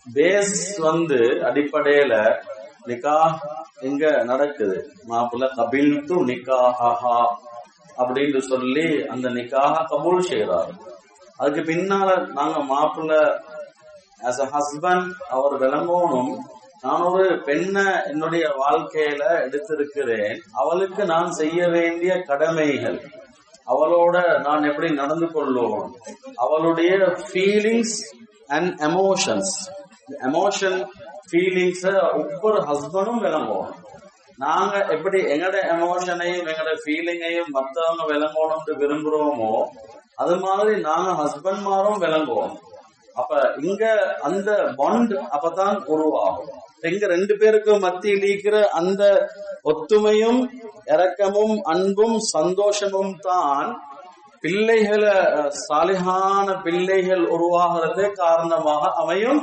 Base அடிப்படையில நிக்கா எங்க நடக்குது, மாப்பிள்ள கபில்து நிக்காஹா அப்படின்னு சொல்லி அந்த நிக்காஹ கபூல் செய்யறாரு. அதுக்கு பின்னால நாங்க மாப்பிள்ள ஆஸ் அ ஹஸ்பண்ட் அவர் விளங்கணும், நான் ஒரு பெண்ணை என்னுடைய வாழ்க்கையில எடுத்திருக்கிறேன், அவளுக்கு நான் செய்ய வேண்டிய கடமைகள், அவளோட நான் எப்படி நடந்து கொள்ளுவோம், அவளுடைய feelings and emotions, emotion feelings ஒவ்வொரு ஹஸ்பண்டும் விளங்குவோம். நாங்க எப்படி எங்கட எமோஷனையும் எங்கட ஃபீலிங்கையும் மற்றவங்க விளங்கணும்னு விரும்புறோமோ அது மாதிரி நாங்க ஹஸ்பண்ட்மாரும் விளங்குவோம். அப்ப இங்க அந்த பாண்ட் அப்பதான் உருவாகும். எங்க ரெண்டு பேருக்கு மத்தியில் இருக்கிற அந்த ஒத்துமையும் இரக்கமும் அன்பும் சந்தோஷமும் தான் பிள்ளைகளை சாலிஹான பிள்ளைகள் உருவாகிறது காரணமாக அமையும்.